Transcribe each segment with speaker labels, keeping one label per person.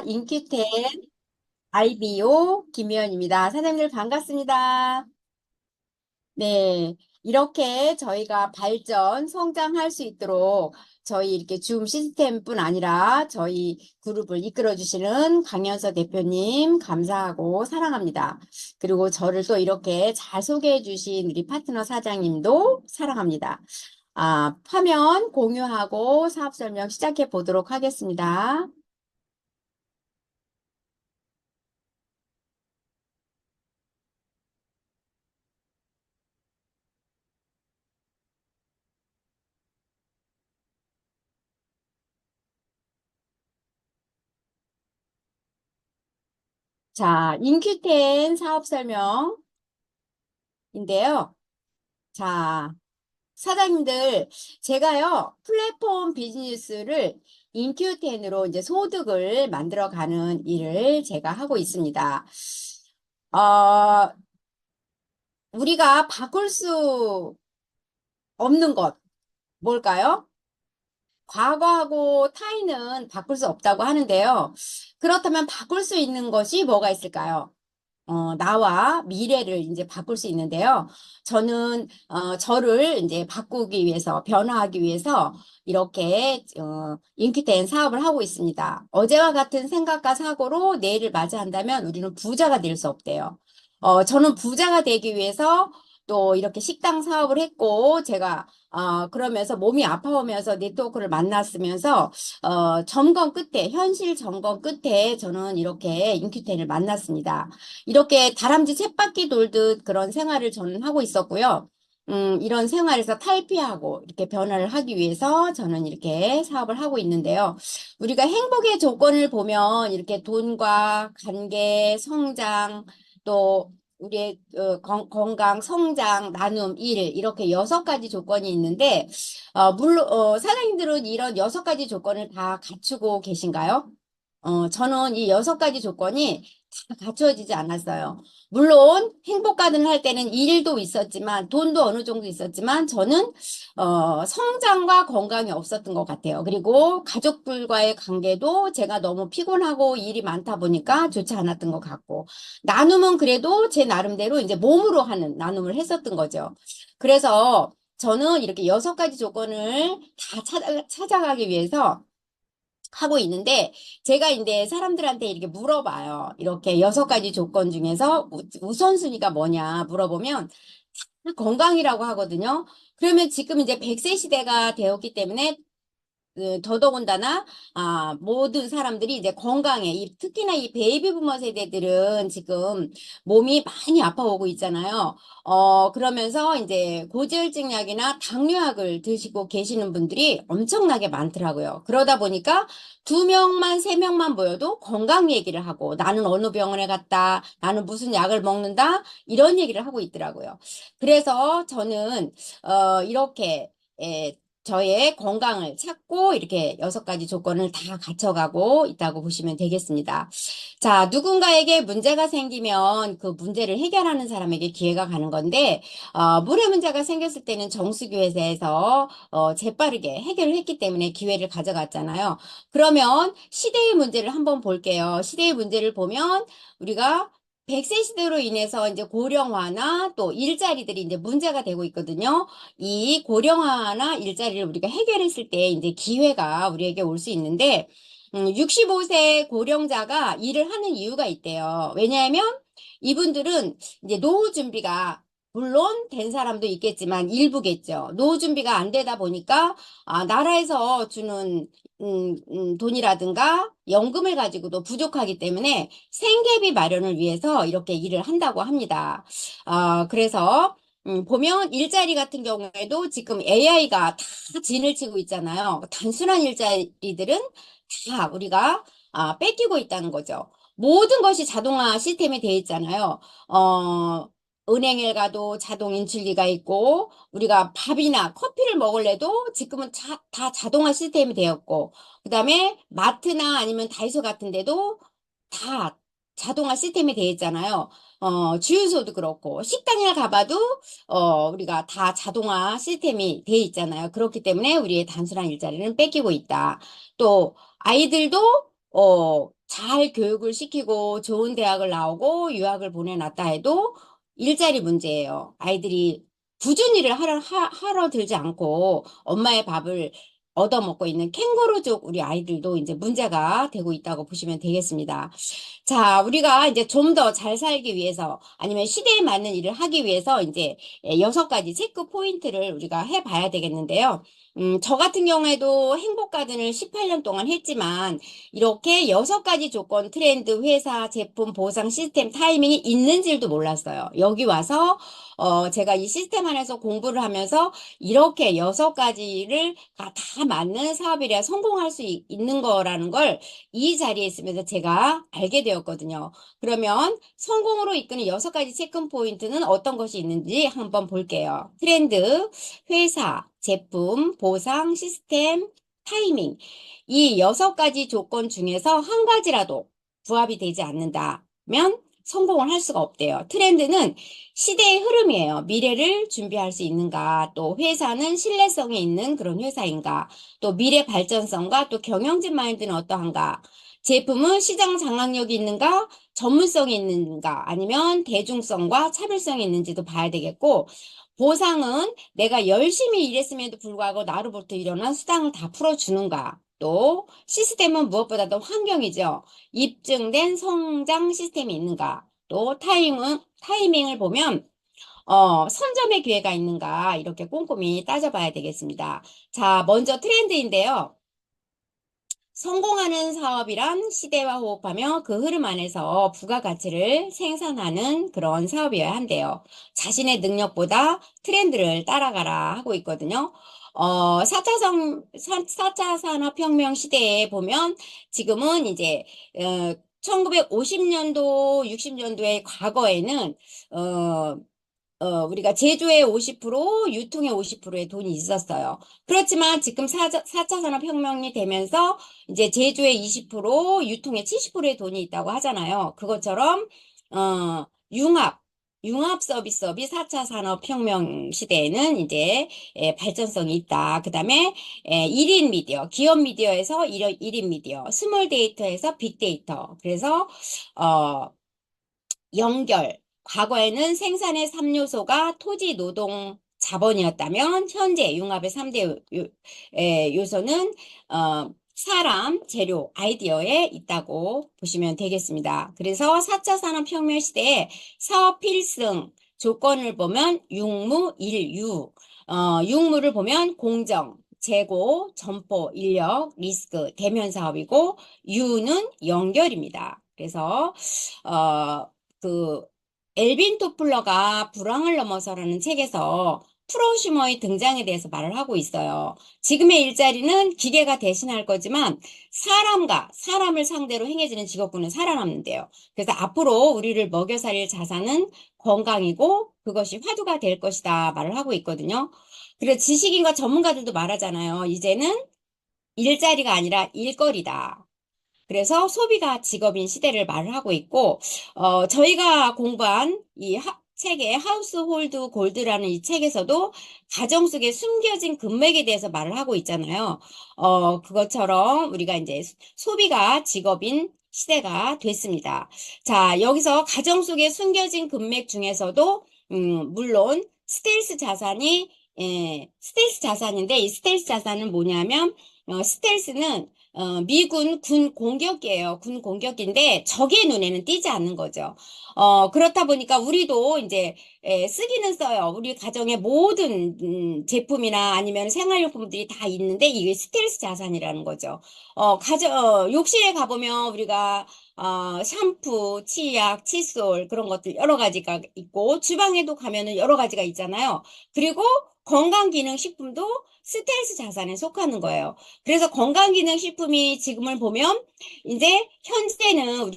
Speaker 1: 인큐텐 IBO 김미연입니다. 사장님들 반갑습니다. 네, 이렇게 저희가 발전, 성장할 수 있도록 저희 이렇게 줌 시스템뿐 아니라 저희 그룹을 이끌어 주시는 강연서 대표님 감사하고 사랑합니다. 그리고 저를 또 이렇게 잘 소개해 주신 우리 파트너 사장님도 사랑합니다. 화면 공유하고 사업 설명 시작해 보도록 하겠습니다. 자, 인큐텐 사업 설명인데요. 자, 사장님들, 제가요, 플랫폼 비즈니스를 인큐텐으로 이제 소득을 만들어가는 일을 제가 하고 있습니다. 어, 우리가 바꿀 수 없는 것, 뭘까요? 과거하고 타인은 바꿀 수 없다고 하는데요. 그렇다면 바꿀 수 있는 것이 뭐가 있을까요? 나와 미래를 이제 바꿀 수 있는데요. 저는, 저를 이제 바꾸기 위해서, 변화하기 위해서 이렇게, 인기된 사업을 하고 있습니다. 어제와 같은 생각과 사고로 내일을 맞이한다면 우리는 부자가 될 수 없대요. 저는 부자가 되기 위해서 또 이렇게 식당 사업을 했고, 제가, 그러면서 몸이 아파오면서 네트워크를 만났으면서, 점검 끝에, 현실 점검 끝에 저는 이렇게 인큐텐을 만났습니다. 이렇게 다람쥐 쳇바퀴 돌듯 그런 생활을 저는 하고 있었고요. 이런 생활에서 탈피하고 이렇게 변화를 하기 위해서 저는 이렇게 사업을 하고 있는데요. 우리가 행복의 조건을 보면 이렇게 돈과 관계, 성장, 또 우리의 건강, 성장, 나눔, 일 이렇게 6가지 조건이 있는데 물론 사장님들은 이런 6가지 조건을 다 갖추고 계신가요? 저는 이 6가지 조건이 다 갖추어지지 않았어요. 물론 행복가든 할 때는 일도 있었지만 돈도 어느 정도 있었지만 저는 성장과 건강이 없었던 것 같아요. 그리고 가족들과의 관계도 제가 너무 피곤하고 일이 많다 보니까 좋지 않았던 것 같고 나눔은 그래도 제 나름대로 이제 몸으로 하는 나눔을 했었던 거죠. 그래서 저는 이렇게 6가지 조건을 다 찾아가기 위해서 하고 있는데 제가 이제 사람들한테 이렇게 물어봐요. 이렇게 6가지 조건 중에서 우선순위가 뭐냐 물어보면 다 건강이라고 하거든요. 그러면 지금 이제 100세 시대가 되었기 때문에 더더군다나 모든 사람들이 이제 건강에 특히나 이 베이비 부머 세대들은 지금 몸이 많이 아파오고 있잖아요. 그러면서 이제 고지혈증 약이나 당뇨약을 드시고 계시는 분들이 엄청나게 많더라고요. 그러다 보니까 2명만 3명만 모여도 건강 얘기를 하고 나는 어느 병원에 갔다, 나는 무슨 약을 먹는다 이런 얘기를 하고 있더라고요. 그래서 저는 이렇게 저의 건강을 찾고 이렇게 6가지 조건을 다 갖춰가고 있다고 보시면 되겠습니다. 자, 누군가에게 문제가 생기면 그 문제를 해결하는 사람에게 기회가 가는 건데, 물의 문제가 생겼을 때는 정수기회사에서 재빠르게 해결을 했기 때문에 기회를 가져갔잖아요. 그러면 시대의 문제를 한번 볼게요. 시대의 문제를 보면 우리가 100세 시대로 인해서 이제 고령화나 또 일자리들이 이제 문제가 되고 있거든요. 이 고령화나 일자리를 우리가 해결했을 때 이제 기회가 우리에게 올 수 있는데, 65세 고령자가 일을 하는 이유가 있대요. 왜냐하면 이분들은 이제 노후 준비가 물론 된 사람도 있겠지만 일부겠죠. 노후 준비가 안 되다 보니까 나라에서 주는 돈이라든가 연금을 가지고도 부족하기 때문에 생계비 마련을 위해서 이렇게 일을 한다고 합니다. 그래서 보면 일자리 같은 경우에도 지금 AI가 다 진을 치고 있잖아요. 단순한 일자리들은 다 우리가 뺏기고 있다는 거죠. 모든 것이 자동화 시스템이 되어 있잖아요. 은행에 가도 자동 인출기가 있고 우리가 밥이나 커피를 먹을래도 지금은 다 자동화 시스템이 되었고 그다음에 마트나 아니면 다이소 같은 데도 다 자동화 시스템이 되어 있잖아요. 주유소도 그렇고 식당에 가봐도 우리가 다 자동화 시스템이 되어 있잖아요. 그렇기 때문에 우리의 단순한 일자리는 뺏기고 있다. 또 아이들도 잘 교육을 시키고 좋은 대학을 나오고 유학을 보내놨다 해도 일자리 문제예요. 아이들이 굳은 일을 하러 들지 않고 엄마의 밥을 얻어먹고 있는 캥거루족 우리 아이들도 이제 문제가 되고 있다고 보시면 되겠습니다. 자, 우리가 이제 좀 더 잘 살기 위해서 아니면 시대에 맞는 일을 하기 위해서 이제 6가지 체크 포인트를 우리가 해봐야 되겠는데요. 저 같은 경우에도 행복가든을 18년 동안 했지만 이렇게 6가지 조건, 트렌드, 회사, 제품, 보상, 시스템, 타이밍이 있는 줄도 몰랐어요. 여기 와서 제가 이 시스템 안에서 공부를 하면서 이렇게 6가지를 다 맞는 사업이라 성공할 수 있는 거라는 걸 이 자리에 있으면서 제가 알게 되었거든요. 그러면 성공으로 이끄는 6가지 체크 포인트는 어떤 것이 있는지 한번 볼게요. 트렌드, 회사, 제품, 보상, 시스템, 타이밍. 이 6가지 조건 중에서 한 가지라도 부합이 되지 않는다면 성공을 할 수가 없대요. 트렌드는 시대의 흐름이에요. 미래를 준비할 수 있는가, 또 회사는 신뢰성이 있는 그런 회사인가, 또 미래 발전성과 또 경영진 마인드는 어떠한가, 제품은 시장 장악력이 있는가, 전문성이 있는가, 아니면 대중성과 차별성이 있는지도 봐야 되겠고, 보상은 내가 열심히 일했음에도 불구하고 나로부터 일어난 수당을 다 풀어주는가, 또 시스템은 무엇보다도 환경이죠. 입증된 성장 시스템이 있는가, 또 타이밍을 보면 선점의 기회가 있는가 이렇게 꼼꼼히 따져봐야 되겠습니다. 자, 먼저 트렌드인데요. 성공하는 사업이란 시대와 호흡하며 그 흐름 안에서 부가가치를 생산하는 그런 사업이어야 한대요. 자신의 능력보다 트렌드를 따라가라 하고 있거든요. 4차 산업혁명 시대에 보면 지금은 이제 1950년도, 60년도의 과거에는 우리가 제조의 50%, 유통의 50%의 돈이 있었어요. 그렇지만 지금 4차 산업혁명이 되면서 이제 제조의 20%, 유통의 70%의 돈이 있다고 하잖아요. 그것처럼, 융합 서비스업이 4차 산업혁명 시대에는 이제 발전성이 있다. 그 다음에 1인 미디어, 기업 미디어에서 1인 미디어, 스몰 데이터에서 빅데이터. 그래서, 연결. 과거에는 생산의 3요소가 토지, 노동, 자본이었다면 현재 융합의 3대 요소는 사람, 재료, 아이디어에 있다고 보시면 되겠습니다. 그래서 4차 산업혁명 시대에 사업 필승 조건을 보면 육무, 일유, 육무를 보면 공정, 재고, 점포, 인력, 리스크, 대면 사업이고 유는 연결입니다. 그래서 그 엘빈 토플러가 불황을 넘어서라는 책에서 프로슈머의 등장에 대해서 말을 하고 있어요. 지금의 일자리는 기계가 대신할 거지만 사람을 상대로 행해지는 직업군은 살아남는데요. 그래서 앞으로 우리를 먹여 살릴 자산은 건강이고 그것이 화두가 될 것이다 말을 하고 있거든요. 그리고 지식인과 전문가들도 말하잖아요. 이제는 일자리가 아니라 일거리다. 그래서 소비가 직업인 시대를 말을 하고 있고, 저희가 공부한 이 책의 하우스홀드 골드라는 이 책에서도 가정 속에 숨겨진 금맥에 대해서 말을 하고 있잖아요. 그것처럼 우리가 이제 소비가 직업인 시대가 됐습니다. 자, 여기서 가정 속에 숨겨진 금맥 중에서도, 물론 스텔스 자산인데 이 스텔스 자산은 뭐냐면, 스텔스는 미군 군 공격이에요. 군 공격인데 적의 눈에는 띄지 않는 거죠. 그렇다 보니까 우리도 이제 쓰기는 써요. 우리 가정의 모든 제품이나 아니면 생활용품들이 다 있는데 이게 스텔스 자산이라는 거죠. 욕실에 가보면 우리가 샴푸, 치약, 칫솔 그런 것들 여러 가지가 있고 주방에도 가면은 여러 가지가 있잖아요. 그리고 건강기능식품도 스텔스 자산에 속하는 거예요. 그래서 건강기능식품이 지금을 보면 이제 현재는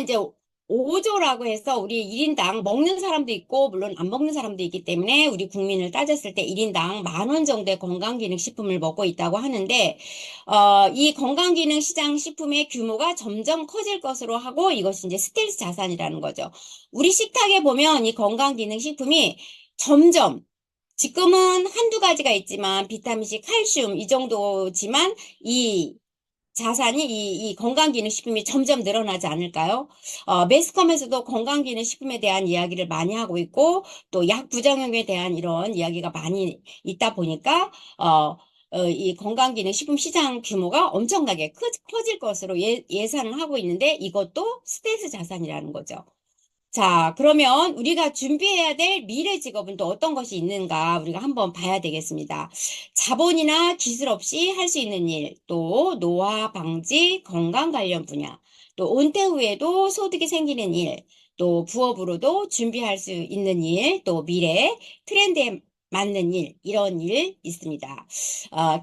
Speaker 1: 이제 5조라고 해서 우리 1인당 먹는 사람도 있고 물론 안 먹는 사람도 있기 때문에 우리 국민을 따졌을 때 1인당 10,000원 정도의 건강기능식품을 먹고 있다고 하는데 이 건강기능시장 식품의 규모가 점점 커질 것으로 하고 이것이 이제 스텔스 자산이라는 거죠. 우리 식탁에 보면 이 건강기능식품이 점점 지금은 한두 가지가 있지만 비타민C, 칼슘 이 정도지만 이 자산이 이 건강기능식품이 점점 늘어나지 않을까요? 매스컴에서도 건강기능식품에 대한 이야기를 많이 하고 있고 또 약 부작용에 대한 이런 이야기가 많이 있다 보니까 이 건강기능식품 시장 규모가 엄청나게 커질 것으로 예상을 하고 있는데 이것도 스텔스 자산이라는 거죠. 자, 그러면 우리가 준비해야 될 미래 직업은 또 어떤 것이 있는가 우리가 한번 봐야 되겠습니다. 자본이나 기술 없이 할 수 있는 일, 또 노화 방지, 건강 관련 분야, 또 은퇴 후에도 소득이 생기는 일, 또 부업으로도 준비할 수 있는 일, 또 미래 트렌드에 맞는 일, 이런 일 있습니다.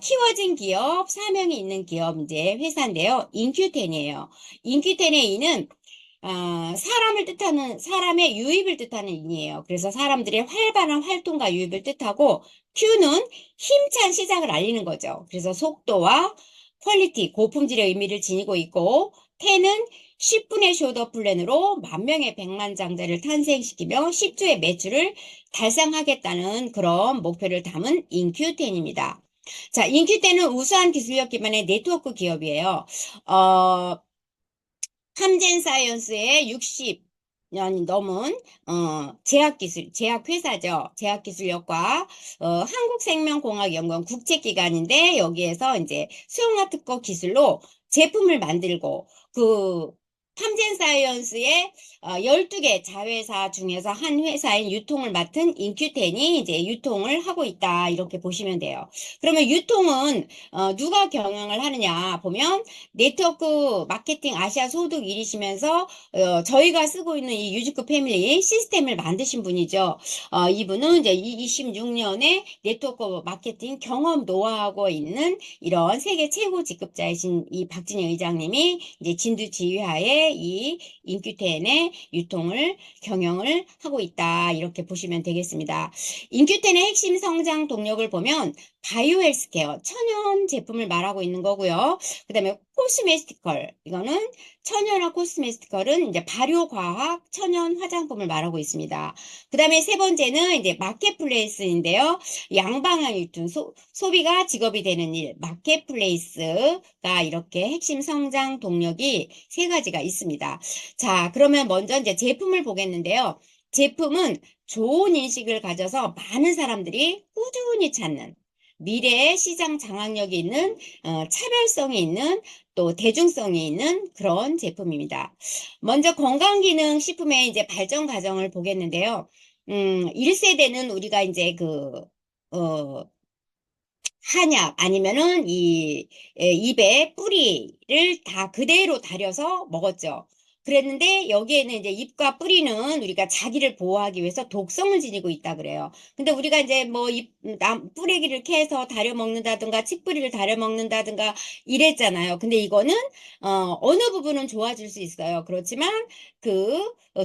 Speaker 1: 키워진 기업, 사명이 있는 기업, 이제 회사인데요. 인큐텐이에요. 인큐텐의 이는 사람을 뜻하는, 사람의 유입을 뜻하는 인이에요. 그래서 사람들의 활발한 활동과 유입을 뜻하고, Q는 힘찬 시작을 알리는 거죠. 그래서 속도와 퀄리티, 고품질의 의미를 지니고 있고, 텐은 10분의 쇼더 플랜으로 만 명의 백만장자를 탄생시키며 10조의 매출을 달성하겠다는 그런 목표를 담은 인큐텐입니다. 자, 인큐텐은 우수한 기술력 기반의 네트워크 기업이에요. 어, 함젠 사이언스의 60년이 넘은 제약회사죠. 제약기술력과 한국생명공학연구원 국제기관인데 여기에서 이제 수용화 특허 기술로 제품을 만들고 그 함젠 사이언스의 12개 자회사 중에서 한 회사인 유통을 맡은 인큐텐이 이제 유통을 하고 있다. 이렇게 보시면 돼요. 그러면 유통은 누가 경영을 하느냐 보면 네트워크 마케팅 아시아 소득 1위시면서 저희가 쓰고 있는 이 유즈크 패밀리 시스템을 만드신 분이죠. 이분은 이제 26년에 네트워크 마케팅 경험 노하우가 있는 이런 세계 최고 직급자이신 이 박진영 의장님이 이제 진두 지휘하에 이 인큐텐의 유통을 경영을 하고 있다. 이렇게 보시면 되겠습니다. 인큐텐의 핵심 성장 동력을 보면 바이오 헬스케어, 천연 제품을 말하고 있는 거고요. 그 다음에 코스메티컬, 이거는 천연화 코스메티컬은 이제 발효과학 천연 화장품을 말하고 있습니다. 그 다음에 세 번째는 이제 마켓플레이스인데요. 양방향 유통, 소비가 직업이 되는 일, 마켓플레이스가 이렇게 핵심 성장 동력이 세 가지가 있습니다. 자, 그러면 먼저 이제 제품을 보겠는데요. 제품은 좋은 인식을 가져서 많은 사람들이 꾸준히 찾는 미래의 시장 장악력이 있는 차별성이 있는 또 대중성이 있는 그런 제품입니다. 먼저 건강기능 식품의 이제 발전 과정을 보겠는데요. 1세대는 우리가 이제 어, 한약 아니면은 입에 뿌리를 다 그대로 달여서 먹었죠. 그랬는데 여기에는 이제 잎과 뿌리는 우리가 자기를 보호하기 위해서 독성을 지니고 있다 그래요. 근데 우리가 이제 뭐 뿌레기를 캐서 다려 먹는다든가 칡뿌리를 다려 먹는다든가 이랬잖아요. 근데 이거는 어느 부분은 좋아질 수 있어요. 그렇지만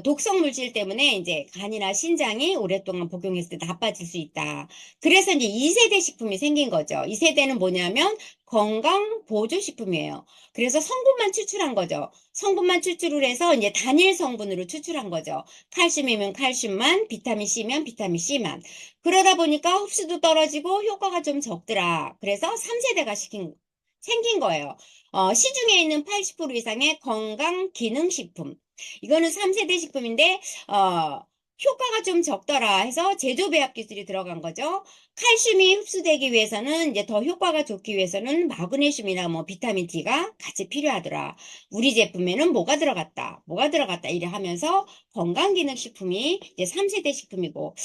Speaker 1: 독성 물질 때문에 이제 간이나 신장이 오랫동안 복용했을 때 나빠질 수 있다. 그래서 이제 2세대 식품이 생긴 거죠. 2세대는 뭐냐면 건강 보조 식품이에요. 그래서 성분만 추출한 거죠. 성분만 추출을 해서 이제 단일 성분으로 추출한 거죠. 칼슘이면 칼슘만, 비타민 C면 비타민 C만. 그러다 보니까 흡수도 떨어지고 효과가 좀 적더라. 그래서 3세대가 생긴 거예요. 시중에 있는 80% 이상의 건강 기능식품. 이거는 3세대 식품인데, 효과가 좀 적더라 해서 제조 배합 기술이 들어간 거죠. 칼슘이 흡수되기 위해서는 이제 더 효과가 좋기 위해서는 마그네슘이나 뭐 비타민 D가 같이 필요하더라. 우리 제품에는 뭐가 들어갔다 이래 하면서 건강기능식품이 이제 3세대 식품이고,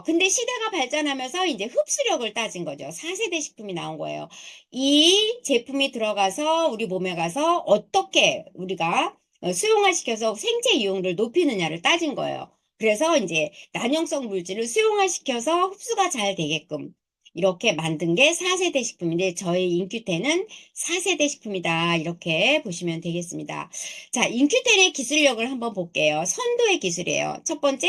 Speaker 1: 근데 시대가 발전하면서 이제 흡수력을 따진 거죠. 4세대 식품이 나온 거예요. 이 제품이 들어가서 우리 몸에 가서 어떻게 우리가 수용화시켜서 생체 이용을 높이느냐를 따진 거예요. 그래서 이제 난용성 물질을 수용화시켜서 흡수가 잘 되게끔 이렇게 만든 게 4세대 식품인데 저희 인큐텐은 4세대 식품이다. 이렇게 보시면 되겠습니다. 자, 인큐텐의 기술력을 한번 볼게요. 선도의 기술이에요. 첫 번째,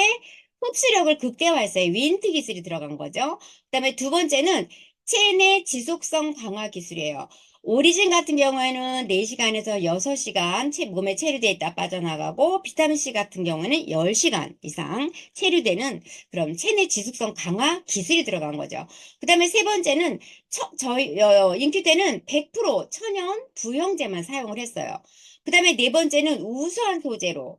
Speaker 1: 흡수력을 극대화했어요. 윈트 기술이 들어간 거죠. 그다음에 두 번째는 체내 지속성 강화 기술이에요. 오리진 같은 경우에는 4시간에서 6시간 몸에 체류돼 있다 빠져나가고, 비타민C 같은 경우에는 10시간 이상 체류되는 그럼 체내 지속성 강화 기술이 들어간 거죠. 그 다음에 세 번째는 저희 인큐 때는 100% 천연 부형제만 사용을 했어요. 그 다음에 네 번째는 우수한 소재로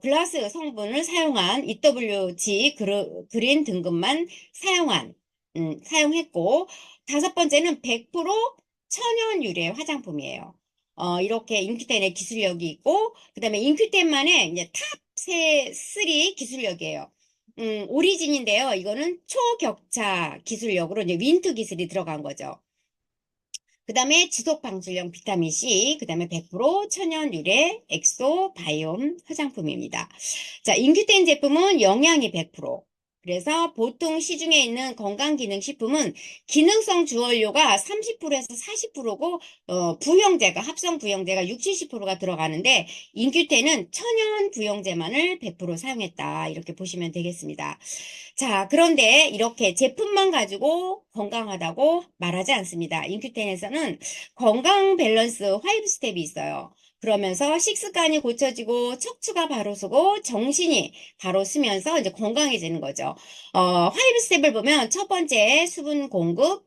Speaker 1: 글라스 성분을 사용한 EWG 그린 등급만 사용했고, 다섯 번째는 100% 천연 유래 화장품이에요. 이렇게 인큐텐의 기술력이 있고, 그 다음에 인큐텐만의 이제 쓰리 기술력이에요. 오리진인데요. 이거는 초격차 기술력으로 이제 윈트 기술이 들어간 거죠. 그 다음에 지속 방출용 비타민C, 그 다음에 100% 천연 유래 엑소 바이옴 화장품입니다. 자, 인큐텐 제품은 영양이 100%. 그래서 보통 시중에 있는 건강기능식품은 기능성 주원료가 30%에서 40%고, 합성 부형제가 60, 70%가 들어가는데, 인큐텐은 천연 부형제만을 100% 사용했다. 이렇게 보시면 되겠습니다. 자, 그런데 이렇게 제품만 가지고 건강하다고 말하지 않습니다. 인큐텐에서는 건강 밸런스 5 스텝이 있어요. 그러면서 식습관이 고쳐지고 척추가 바로 서고 정신이 바로 쓰면서 이제 건강해지는 거죠. 5 스텝을 보면 첫 번째 수분 공급,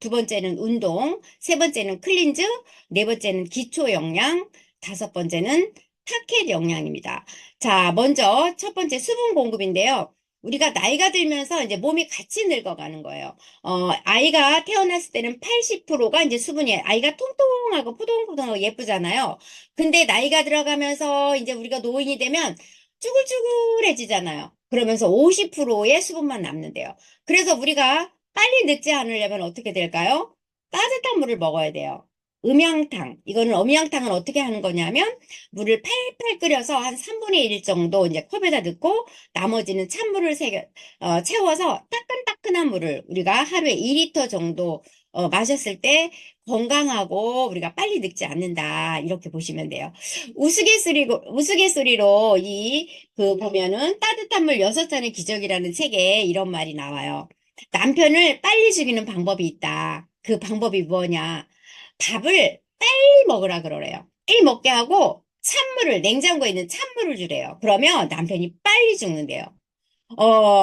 Speaker 1: 두 번째는 운동, 세 번째는 클린즈, 네 번째는 기초 영양, 다섯 번째는 타켓 영양입니다. 자, 먼저 첫 번째 수분 공급인데요. 우리가 나이가 들면서 이제 몸이 같이 늙어가는 거예요. 아이가 태어났을 때는 80%가 이제 수분이에요. 아이가 통통하고 포동포동하고 예쁘잖아요. 근데 나이가 들어가면서 이제 우리가 노인이 되면 쭈글쭈글해지잖아요. 그러면서 50%의 수분만 남는데요. 그래서 우리가 빨리 늙지 않으려면 어떻게 될까요? 따뜻한 물을 먹어야 돼요. 음양탕. 이거는 음양탕은 어떻게 하는 거냐면 물을 팔팔 끓여서 한 3분의 1 정도 이제 컵에다 넣고 나머지는 찬물을 채워서 따끈따끈한 물을 우리가 하루에 2리터 정도 마셨을 때 건강하고 우리가 빨리 늙지 않는다. 이렇게 보시면 돼요. 우스갯소리로 보면은 따뜻한 물 6잔의 기적이라는 책에 이런 말이 나와요. 남편을 빨리 죽이는 방법이 있다. 그 방법이 뭐냐? 밥을 빨리 먹으라 그러래요. 빨리 먹게 하고 냉장고에 있는 찬물을 주래요. 그러면 남편이 빨리 죽는데요.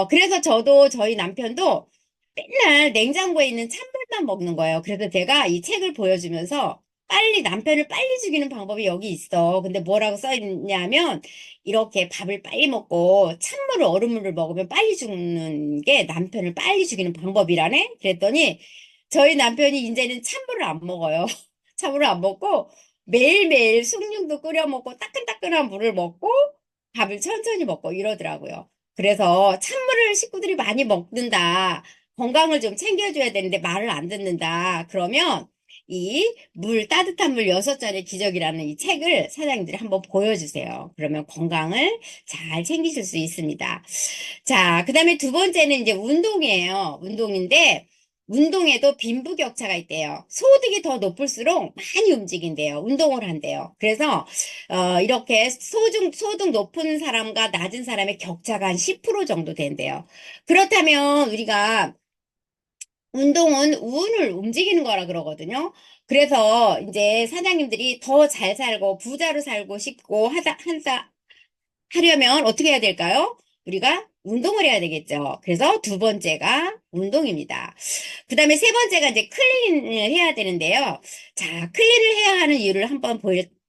Speaker 1: 그래서 저희 남편도 맨날 냉장고에 있는 찬물만 먹는 거예요. 그래서 제가 이 책을 보여주면서 남편을 빨리 죽이는 방법이 여기 있어. 근데 뭐라고 써 있냐면, 이렇게 밥을 빨리 먹고 얼음물을 먹으면 빨리 죽는 게 남편을 빨리 죽이는 방법이라네? 그랬더니, 저희 남편이 이제는 찬물을 안 먹어요. 찬물을 안 먹고, 매일매일 숭늉도 끓여 먹고, 따끈따끈한 물을 먹고, 밥을 천천히 먹고 이러더라고요. 그래서 찬물을 식구들이 많이 먹는다. 건강을 좀 챙겨줘야 되는데 말을 안 듣는다. 그러면 따뜻한 물 6잔의 기적이라는 이 책을 사장님들이 한번 보여주세요. 그러면 건강을 잘 챙기실 수 있습니다. 자, 그 다음에 두 번째는 이제 운동이에요. 운동인데, 운동에도 빈부격차가 있대요. 소득이 더 높을수록 많이 움직인대요. 운동을 한대요. 그래서 이렇게 소득 높은 사람과 낮은 사람의 격차가 한 10% 정도 된대요. 그렇다면 우리가 운동은 운을 움직이는 거라 그러거든요. 그래서 이제 사장님들이 더 잘 살고 부자로 살고 싶고 하려면 어떻게 해야 될까요? 우리가 운동을 해야 되겠죠. 그래서 두 번째가 운동입니다. 그 다음에 세 번째가 이제 클린을 해야 되는데요. 자, 클린을 해야 하는 이유를 한번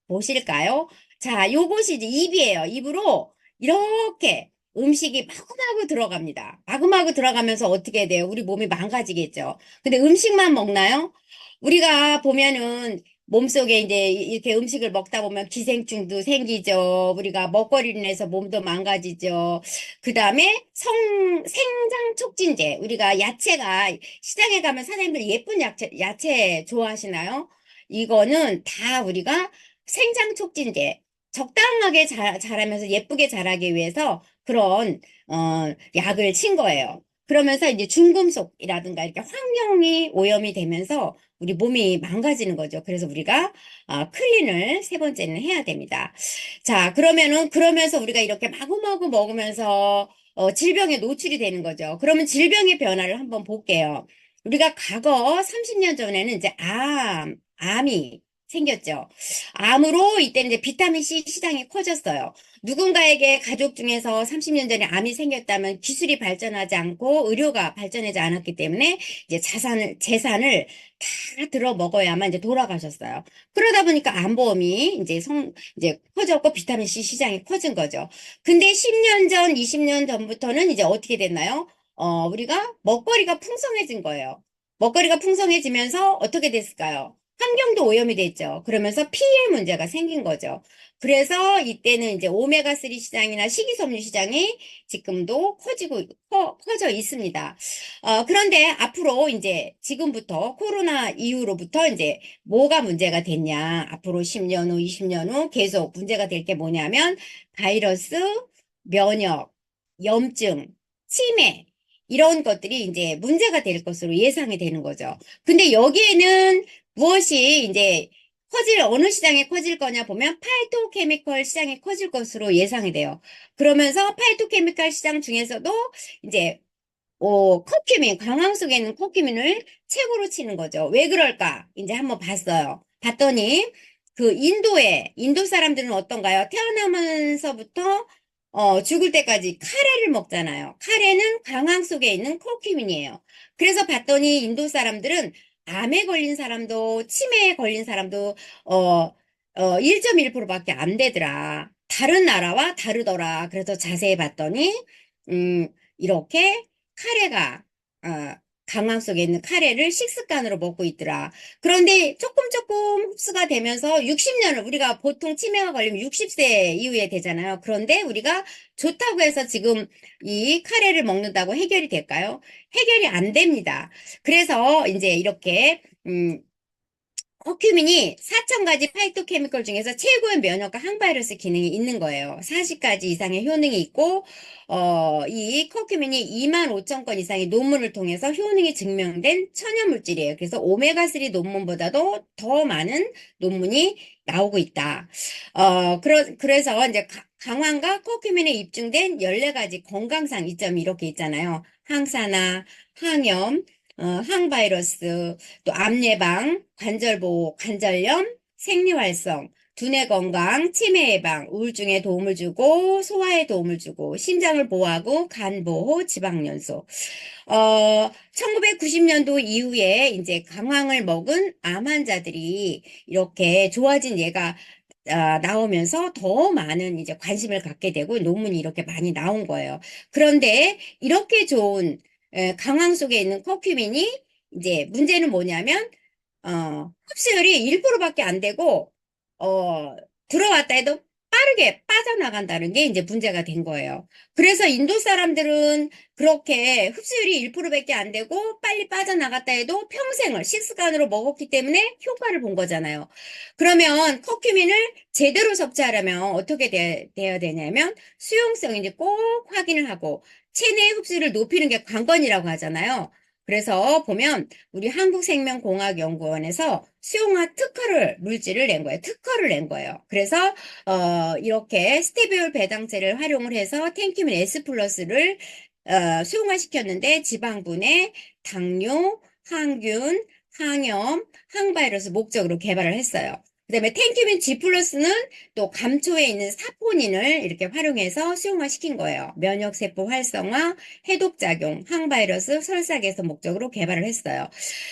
Speaker 1: 보실까요? 자, 요것이 이제 입이에요. 입으로 이렇게 음식이 마구마구 들어갑니다. 마구마구 들어가면서 어떻게 돼요? 우리 몸이 망가지겠죠. 근데 음식만 먹나요? 우리가 보면은 몸속에 이제 이렇게 음식을 먹다 보면 기생충도 생기죠. 우리가 먹거리로 인해서 몸도 망가지죠. 그 다음에 생장 촉진제. 우리가 시장에 가면 사장님들 예쁜 야채 좋아하시나요? 이거는 다 우리가 생장 촉진제. 적당하게 자라면서 예쁘게 자라기 위해서 그런, 약을 친 거예요. 그러면서 이제 중금속이라든가 이렇게 환경이 오염이 되면서 우리 몸이 망가지는 거죠. 그래서 우리가 클린을 세 번째는 해야 됩니다. 자, 그러면서 우리가 이렇게 마구마구 먹으면서 질병에 노출이 되는 거죠. 그러면 질병의 변화를 한번 볼게요. 우리가 과거 30년 전에는 이제 암이 생겼죠. 암으로 이때는 이제 비타민C 시장이 커졌어요. 누군가에게 가족 중에서 30년 전에 암이 생겼다면 기술이 발전하지 않고 의료가 발전하지 않았기 때문에 이제 재산을 다 들어 먹어야만 이제 돌아가셨어요. 그러다 보니까 암보험이 이제 커졌고 비타민C 시장이 커진 거죠. 근데 10년 전, 20년 전부터는 이제 어떻게 됐나요? 우리가 먹거리가 풍성해진 거예요. 먹거리가 풍성해지면서 어떻게 됐을까요? 환경도 오염이 됐죠. 그러면서 피해 문제가 생긴 거죠. 그래서 이때는 이제 오메가3 시장이나 식이섬유 시장이 지금도 커져 있습니다. 그런데 앞으로 이제 지금부터 코로나 이후로부터 이제 뭐가 문제가 됐냐. 앞으로 10년 후, 20년 후 계속 문제가 될 게 뭐냐면 바이러스, 면역, 염증, 치매, 이런 것들이 이제 문제가 될 것으로 예상이 되는 거죠. 근데 여기에는 무엇이 이제 어느 시장에 커질 거냐 보면 파이토케미컬 시장에 커질 것으로 예상이 돼요. 그러면서 파이토케미컬 시장 중에서도 이제 코큐민, 강황 속에 있는 코큐민을 최고로 치는 거죠. 왜 그럴까? 이제 한번 봤어요. 봤더니 그 인도 사람들은 어떤가요? 태어나면서부터 죽을 때까지 카레를 먹잖아요. 카레는 강황 속에 있는 코큐민이에요. 그래서 봤더니 인도 사람들은 암에 걸린 사람도 치매에 걸린 사람도 1.1%밖에 안 되더라. 다른 나라와 다르더라. 그래서 자세히 봤더니 이렇게 카레가 어, 강황 속에 있는 카레를 식습관으로 먹고 있더라. 그런데 조금 조금 흡수가 되면서 60년을 우리가 보통 치매가 걸리면 60세 이후에 되잖아요. 그런데 우리가 좋다고 해서 지금 이 카레를 먹는다고 해결이 될까요? 해결이 안 됩니다. 그래서 이제 이렇게 커큐민이 4,000가지 파이토케미컬 중에서 최고의 면역과 항바이러스 기능이 있는 거예요. 40가지 이상의 효능이 있고, 이 커큐민이 2만 5천 건 이상의 논문을 통해서 효능이 증명된 천연물질이에요. 그래서 오메가3 논문보다도 더 많은 논문이 나오고 있다. 그래서 이제 강황과 커큐민에 입증된 14가지 건강상 이점이 이렇게 있잖아요. 항산화, 항염, 항바이러스, 또 암 예방, 관절 보호, 관절염, 생리 활성, 두뇌 건강, 치매 예방, 우울증에 도움을 주고 소화에 도움을 주고 심장을 보호하고 간 보호, 지방 연소. 1990년도 이후에 이제 강황을 먹은 암 환자들이 이렇게 좋아진 예가 나오면서 더 많은 이제 관심을 갖게 되고 논문이 이렇게 많이 나온 거예요. 그런데 이렇게 좋은 강황 속에 있는 커큐민이 이제 문제는 뭐냐면 흡수율이 1%밖에 안 되고 들어왔다 해도 빠르게 빠져나간다는 게 이제 문제가 된 거예요. 그래서 인도 사람들은 그렇게 흡수율이 1%밖에 안 되고 빨리 빠져나갔다 해도 평생을 식습관으로 먹었기 때문에 효과를 본 거잖아요. 그러면 커큐민을 제대로 섭취하려면 어떻게 돼야 되냐면 수용성인지 꼭 확인을 하고 체내 흡수율을 높이는 게 관건이라고 하잖아요. 그래서 보면 우리 한국생명공학연구원에서 수용화 물질을 낸 거예요. 특허를 낸 거예요. 그래서 이렇게 스테비올 배당체를 활용을 해서 텐큐민 S 플러스를 수용화시켰는데 지방분해, 당뇨, 항균, 항염, 항바이러스 목적으로 개발을 했어요. 그다음에 텐큐민 G 플러스는 또 감초에 있는 사포닌을 이렇게 활용해서 수용화시킨 거예요. 면역세포 활성화, 해독작용, 항바이러스, 설사 개선 목적으로 개발을 했어요.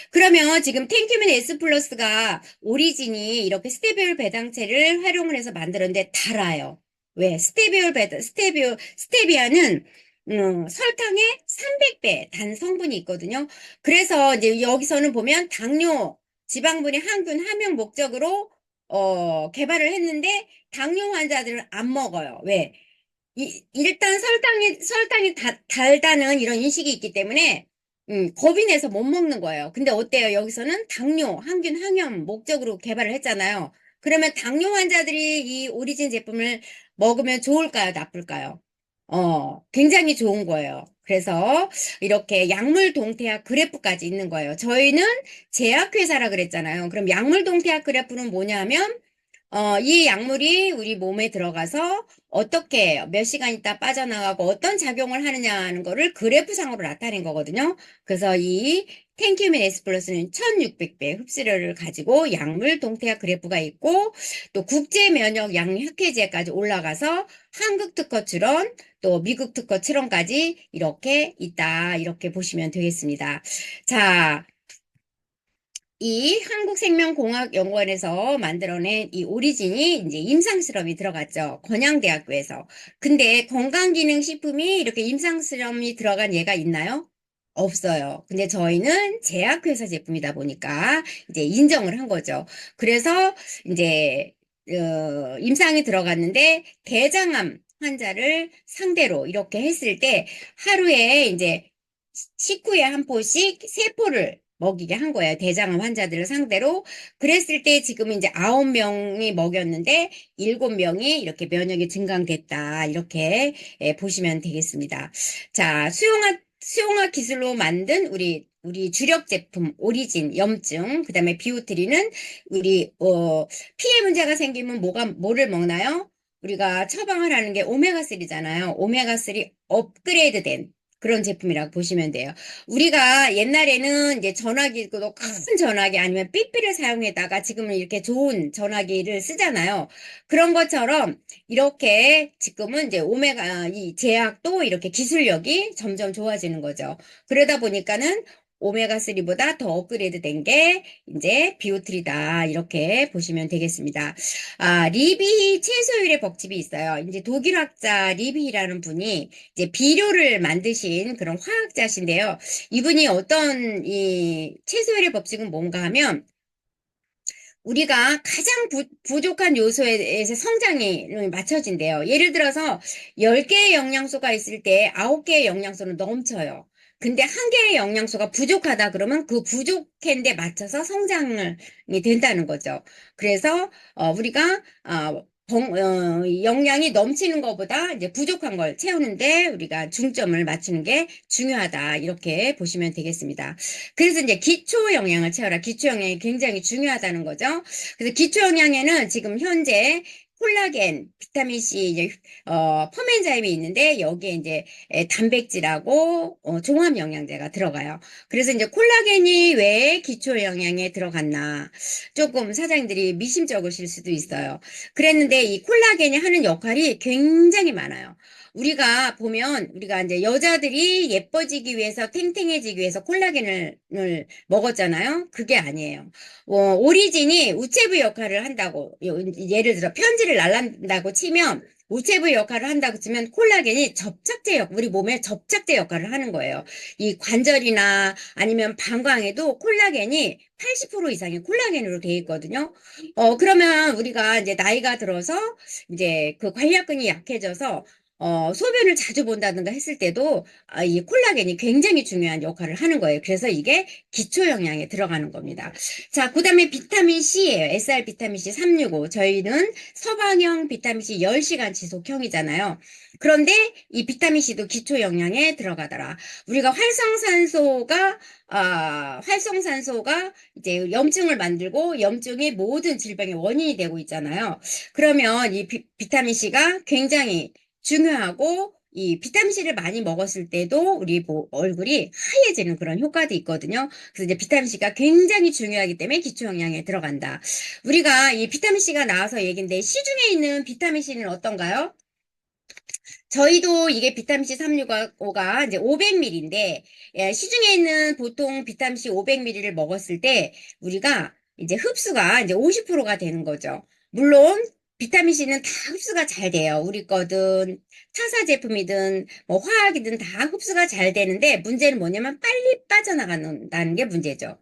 Speaker 1: 그러면 지금 텐큐민 S 플러스가 오리진이 이렇게 스테비올 배당체를 활용을 해서 만들었는데 달아요. 왜? 스테비아는 설탕의 300배 단 성분이 있거든요. 그래서 이제 여기서는 보면 당뇨, 지방분해 항균 함용 목적으로 개발을 했는데 당뇨 환자들은 안 먹어요. 왜? 일단 설탕이 달다는 이런 인식이 있기 때문에 겁이 내서 못 먹는 거예요. 근데 어때요? 여기서는 당뇨, 항균, 항염 목적으로 개발을 했잖아요. 그러면 당뇨 환자들이 이 오리진 제품을 먹으면 좋을까요? 나쁠까요? 굉장히 좋은 거예요. 그래서 이렇게 약물 동태약 그래프까지 있는 거예요. 저희는 제약회사라 그랬잖아요. 그럼 약물 동태약 그래프는 뭐냐면 이 약물이 우리 몸에 들어가서 어떻게 몇 시간 있다 빠져나가고 어떤 작용을 하느냐 하는 거를 그래프상으로 나타낸 거거든요. 그래서 이 텐큐민 S 플러스는 1600배 흡수력을 가지고 약물 동태약 그래프가 있고 또 국제 면역 약효제까지 올라가서 한국 특허 출원 또 미국 특허 출원까지 이렇게 있다. 이렇게 보시면 되겠습니다. 자, 이 한국생명공학연구원에서 만들어낸 이 오리진이 이제 임상 실험이 들어갔죠. 건양대학교에서. 근데 건강기능식품이 이렇게 임상 실험이 들어간 예가 있나요? 없어요. 근데 저희는 제약회사 제품이다 보니까 이제 인정을 한 거죠. 그래서 이제 임상이 들어갔는데 대장암 환자를 상대로 이렇게 했을 때 하루에 이제 식후에 한 포씩 세포를 먹이게 한 거예요. 대장암 환자들을 상대로. 그랬을 때 지금은 이제 9명이 먹였는데 7명이 이렇게 면역이 증강됐다. 이렇게 보시면 되겠습니다. 자, 수용화 기술로 만든 우리 주력 제품 오리진 염증, 그다음에 비오트리는 우리 피해 문제가 생기면 뭐를 먹나요? 우리가 처방을 하는 게 오메가3잖아요. 오메가3 업그레이드된 그런 제품이라고 보시면 돼요. 우리가 옛날에는 이제 전화기도 큰 전화기 아니면 삐삐를 사용해다가 지금은 이렇게 좋은 전화기를 쓰잖아요. 그런 것처럼 이렇게 지금은 이제 이 제약도 이렇게 기술력이 점점 좋아지는 거죠. 그러다 보니까는 오메가3보다 더 업그레이드 된 게 이제 비오트리다. 이렇게 보시면 되겠습니다. 리비 채소율의 법칙이 있어요. 이제 독일학자 리비라는 분이 이제 비료를 만드신 그런 화학자신데요. 이분이 어떤 이 채소율의 법칙은 뭔가 하면 우리가 가장 부족한 요소에서 성장이 맞춰진대요. 예를 들어서 10개의 영양소가 있을 때 9개의 영양소는 넘쳐요. 근데 한 개의 영양소가 부족하다 그러면 그 부족한데 맞춰서 성장이 된다는 거죠. 그래서 우리가 영양이 넘치는 것보다 이제 부족한 걸 채우는데 우리가 중점을 맞추는 게 중요하다. 이렇게 보시면 되겠습니다. 그래서 이제 기초 영양을 채워라. 기초 영양이 굉장히 중요하다는 거죠. 그래서 기초 영양에는 지금 현재 콜라겐, 비타민C, 이제, 포맨자임이 있는데, 여기에 이제, 단백질하고, 종합 영양제가 들어가요. 그래서 이제 콜라겐이 왜 기초 영양에 들어갔나. 조금 사장님들이 미심쩍으실 수도 있어요. 그랬는데, 이 콜라겐이 하는 역할이 굉장히 많아요. 우리가 보면 우리가 이제 여자들이 예뻐지기 위해서 탱탱해지기 위해서 콜라겐을 먹었잖아요. 그게 아니에요. 오리진이 우체부 역할을 한다고 예를 들어 편지를 날란다고 치면 우체부 역할을 한다고 치면 콜라겐이 우리 몸에 접착제 역할을 하는 거예요. 이 관절이나 아니면 방광에도 콜라겐이 80% 이상이 콜라겐으로 되어 있거든요. 그러면 우리가 이제 나이가 들어서 이제 그 관략근이 약해져서 소변을 자주 본다든가 했을 때도 이 콜라겐이 굉장히 중요한 역할을 하는 거예요. 그래서 이게 기초 영양에 들어가는 겁니다. 자, 그다음에 비타민 C예요. SR 비타민 C 365. 저희는 서방형 비타민 C 10시간 지속형이잖아요. 그런데 이 비타민 C도 기초 영양에 들어가더라. 우리가 활성산소가 이제 염증을 만들고 염증이 모든 질병의 원인이 되고 있잖아요. 그러면 이 비타민 C가 굉장히 중요하고 이 비타민C를 많이 먹었을 때도 우리 얼굴이 하얘지는 그런 효과도 있거든요. 그래서 이제 비타민C가 굉장히 중요하기 때문에 기초영양에 들어간다. 우리가 이 비타민C가 나와서 얘기인데 시중에 있는 비타민C는 어떤가요? 저희도 이게 비타민C 365가 이제 500ml인데 시중에 있는 보통 비타민C 500ml를 먹었을 때 우리가 이제 흡수가 이제 50%가 되는 거죠. 물론 비타민C는 다 흡수가 잘 돼요. 우리 거든 타사 제품이든 뭐 화학이든 다 흡수가 잘 되는데 문제는 뭐냐면 빨리 빠져나간다는 게 문제죠.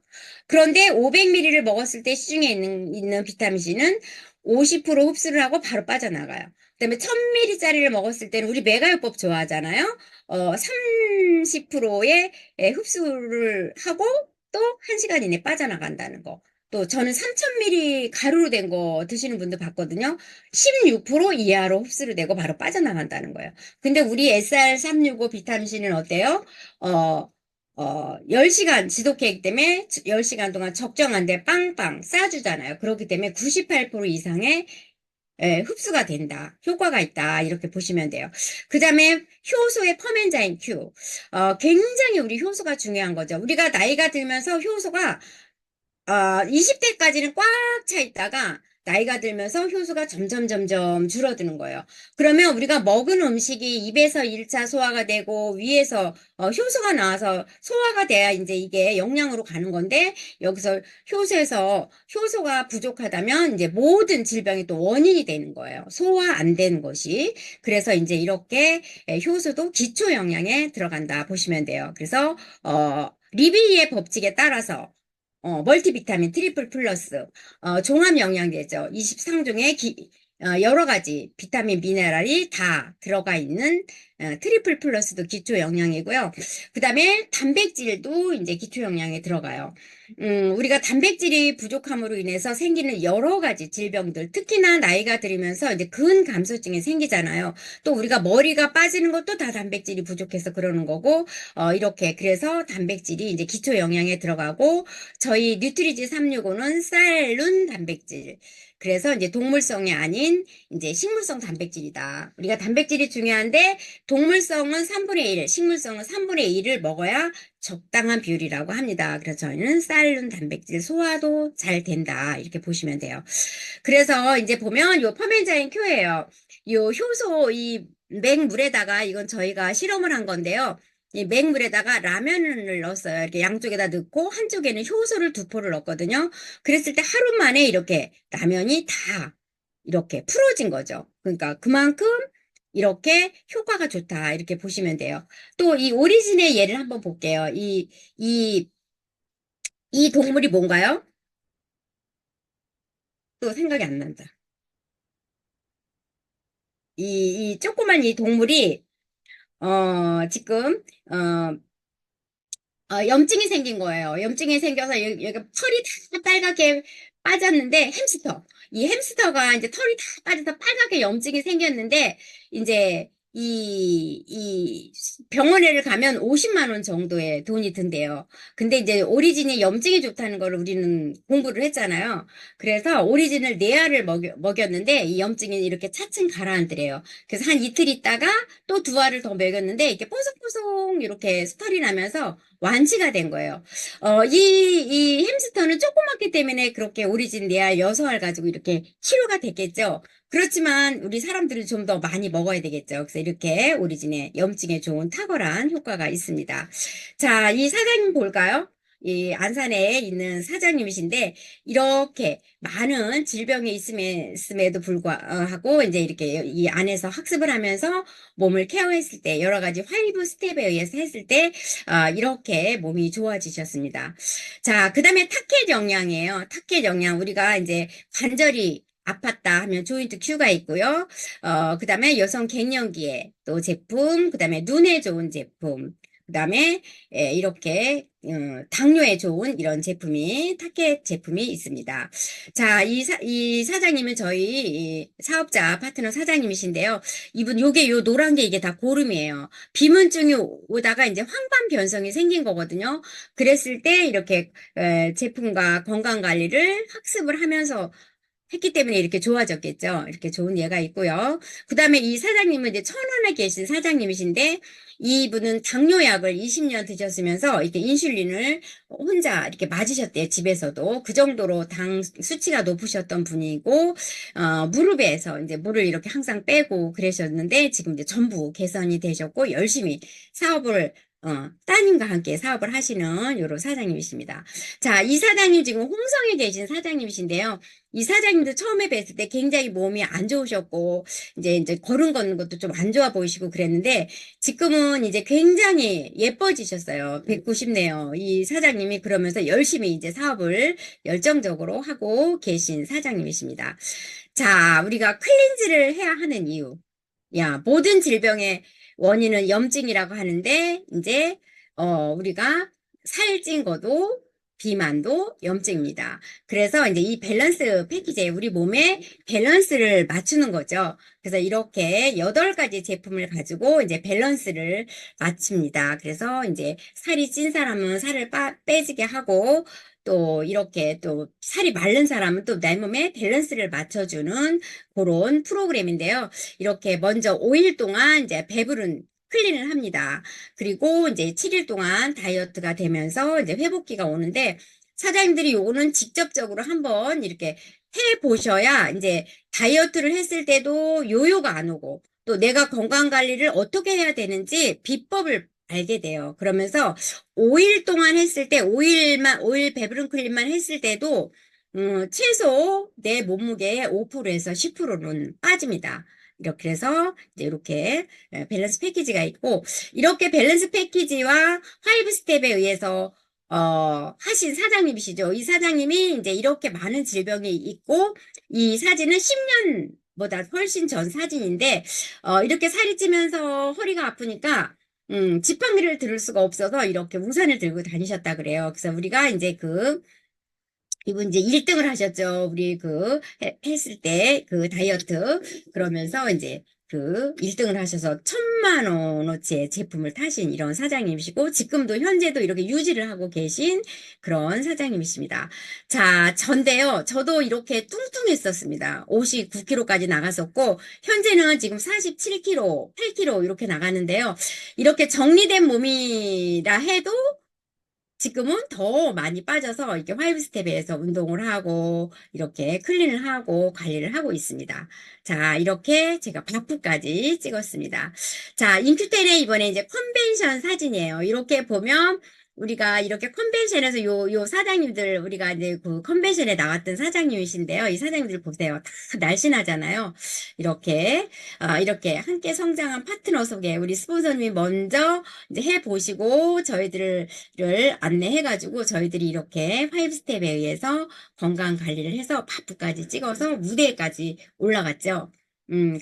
Speaker 1: 그런데 500ml를 먹었을 때 시중에 있는 비타민C는 50% 흡수를 하고 바로 빠져나가요. 그다음에 1000ml짜리를 먹었을 때는 우리 메가요법 좋아하잖아요. 30%의 흡수를 하고 또 1시간 이내 빠져나간다는 거. 또 저는 3000ml 가루로 된 거 드시는 분들 봤거든요. 16% 이하로 흡수를 되고 바로 빠져나간다는 거예요. 근데 우리 SR365 비타민C는 어때요? 10시간 지독하기 때문에 10시간 동안 적정한데 빵빵 싸주잖아요. 그렇기 때문에 98% 이상의 흡수가 된다. 효과가 있다. 이렇게 보시면 돼요. 그 다음에 효소의 퍼멘자인 Q. 굉장히 우리 효소가 중요한 거죠. 우리가 나이가 들면서 효소가 20대까지는 꽉 차 있다가 나이가 들면서 효소가 점점 줄어드는 거예요. 그러면 우리가 먹은 음식이 입에서 1차 소화가 되고 위에서 효소가 나와서 소화가 돼야 이제 이게 영양으로 가는 건데 여기서 효소가 부족하다면 이제 모든 질병이 또 원인이 되는 거예요. 소화 안 되는 것이. 그래서 이제 이렇게 효소도 기초 영양에 들어간다 보시면 돼요. 그래서 리비의 법칙에 따라서 멀티비타민 트리플 플러스, 종합 영양제죠. 23종의 여러 가지 비타민, 미네랄이 다 들어가 있는 트리플 플러스도 기초 영양이고요. 그 다음에 단백질도 이제 기초 영양에 들어가요. 우리가 단백질이 부족함으로 인해서 생기는 여러 가지 질병들, 특히나 나이가 들으면서 이제 근감소증이 생기잖아요. 또 우리가 머리가 빠지는 것도 다 단백질이 부족해서 그러는 거고, 이렇게 그래서 단백질이 이제 기초 영양에 들어가고, 저희 뉴트리지 365는 쌀룬 단백질. 그래서 이제 동물성이 아닌 이제 식물성 단백질이다. 우리가 단백질이 중요한데 동물성은 3분의 1, 식물성은 3분의 1을 먹어야 적당한 비율이라고 합니다. 그래서 저희는 쌀룬 단백질 소화도 잘 된다. 이렇게 보시면 돼요. 그래서 이제 보면 요 퍼멘자인 큐예요. 요 효소 이 맹물에다가 이건 저희가 실험을 한 건데요. 이 맹물에다가 라면을 넣었어요. 이렇게 양쪽에다 넣고 한쪽에는 효소를 2포를 넣었거든요. 그랬을 때 하루 만에 이렇게 라면이 다 이렇게 풀어진 거죠. 그러니까 그만큼 이렇게 효과가 좋다. 이렇게 보시면 돼요. 또 이 오리진의 예를 한번 볼게요. 이 동물이 뭔가요? 또 생각이 안 난다. 이 조그만 이 동물이 지금 염증이 생긴 거예요. 염증이 생겨서 여기 털이 다 빨갛게 빠졌는데 햄스터. 이 햄스터가 이제 털이 다 빠져서 빨갛게 염증이 생겼는데 이제 이 병원에를 가면 50만 원 정도의 돈이 든대요. 근데 이제 오리진이 염증이 좋다는 걸 우리는 공부를 했잖아요. 그래서 오리진을 4알을 먹였는데 이 염증이 이렇게 차츰 가라앉더래요. 그래서 한 이틀 있다가 또 2알을 더 먹였는데 이렇게 뽀송뽀송 이렇게 스털이 나면서 완치가 된 거예요. 이 햄스터는 조그맣기 때문에 그렇게 오리진 4알, 6알 가지고 이렇게 치료가 됐겠죠. 그렇지만 우리 사람들은 좀 더 많이 먹어야 되겠죠. 그래서 이렇게 오리진의 염증에 좋은 탁월한 효과가 있습니다. 자, 이 사장님 볼까요? 이 안산에 있는 사장님이신데 이렇게 많은 질병이 있음에도 불구하고 이제 이렇게 이 안에서 학습을 하면서 몸을 케어했을 때 여러 가지 5 스텝에 의해서 했을 때 이렇게 몸이 좋아지셨습니다. 자, 그 다음에 타켓 영양이에요. 타켓 영양 우리가 이제 관절이 아팠다 하면 조인트 Q가 있고요. 그 다음에 여성 갱년기에 또 제품, 그 다음에 눈에 좋은 제품, 그 다음에 이렇게 당뇨에 좋은 이런 제품이 타켓 제품이 있습니다. 자, 이 사장님은 저희 이 사업자 파트너 사장님이신데요. 이분 요 노란 게 이게 다 고름이에요. 비문증이 오다가 이제 황반 변성이 생긴 거거든요. 그랬을 때 이렇게 제품과 건강 관리를 학습을 하면서 했기 때문에 이렇게 좋아졌겠죠. 이렇게 좋은 예가 있고요. 그 다음에 이 사장님은 이제 천안에 계신 사장님이신데 이분은 당뇨약을 20년 드셨으면서 이렇게 인슐린을 혼자 이렇게 맞으셨대요. 집에서도. 그 정도로 당 수치가 높으셨던 분이고, 무릎에서 이제 물을 이렇게 항상 빼고 그러셨는데 지금 이제 전부 개선이 되셨고 열심히 사업을 따님과 함께 사업을 하시는 요런 사장님이십니다. 자, 이 사장님 지금 홍성에 계신 사장님이신데요. 이 사장님도 처음에 뵀을 때 굉장히 몸이 안 좋으셨고, 이제 걸음 걷는 것도 좀 안 좋아 보이시고 그랬는데, 지금은 이제 굉장히 예뻐지셨어요. 뵙고 싶네요. 이 사장님이 그러면서 열심히 이제 사업을 열정적으로 하고 계신 사장님이십니다. 자, 우리가 클린즈를 해야 하는 이유. 야, 모든 질병의 원인은 염증이라고 하는데, 이제, 우리가 살찐 거도 비만도 염증입니다. 그래서 이제 이 밸런스 패키지에 우리 몸에 밸런스를 맞추는 거죠. 그래서 이렇게 8가지 제품을 가지고 이제 밸런스를 맞춥니다. 그래서 이제 살이 찐 사람은 살을 빼지게 하고 또 이렇게 또 살이 마른 사람은 또 내 몸에 밸런스를 맞춰주는 그런 프로그램인데요. 이렇게 먼저 5일 동안 이제 배부른 클린을 합니다. 그리고 이제 7일 동안 다이어트가 되면서 이제 회복기가 오는데 사장님들이 요거는 직접적으로 한번 이렇게 해 보셔야 이제 다이어트를 했을 때도 요요가 안 오고 또 내가 건강 관리를 어떻게 해야 되는지 비법을 알게 돼요. 그러면서 5일 동안 했을 때 5일 배부른 클린만 했을 때도 최소 내 몸무게의 5%에서 10%는 빠집니다. 이렇게 해서 이제 이렇게 밸런스 패키지가 있고 이렇게 밸런스 패키지와 5스텝에 의해서 하신 사장님이시죠. 이 사장님이 이제 이렇게 많은 질병이 있고 이 사진은 10년보다 훨씬 전 사진인데 이렇게 살이 찌면서 허리가 아프니까 지팡이를 들을 수가 없어서 이렇게 우산을 들고 다니셨다 그래요. 그래서 우리가 이제 이분 이제 1등을 하셨죠. 우리 했을 때 다이어트. 그러면서 이제 1등을 하셔서 1,000만 원어치의 제품을 타신 이런 사장님이시고, 지금도 현재도 이렇게 유지를 하고 계신 그런 사장님이십니다. 자, 전데요. 저도 이렇게 뚱뚱했었습니다. 59kg까지 나갔었고, 현재는 지금 47kg, 8kg 이렇게 나가는데요. 이렇게 정리된 몸이라 해도 지금은 더 많이 빠져서 이렇게 5스텝에서 운동을 하고 이렇게 클린을 하고 관리를 하고 있습니다. 자, 이렇게 제가 바프까지 찍었습니다. 자, 인큐텐의 이번에 이제 컨벤션 사진이에요. 이렇게 보면 우리가 이렇게 컨벤션에서 요 사장님들 우리가 이제 컨벤션에 나왔던 사장님이신데요. 이 사장님들 보세요. 다 날씬하잖아요. 이렇게 함께 성장한 파트너 속에 우리 스폰서님이 먼저 이제 해 보시고 저희들을 안내해가지고 저희들이 이렇게 5스텝에 의해서 건강 관리를 해서 바프까지 찍어서 무대까지 올라갔죠.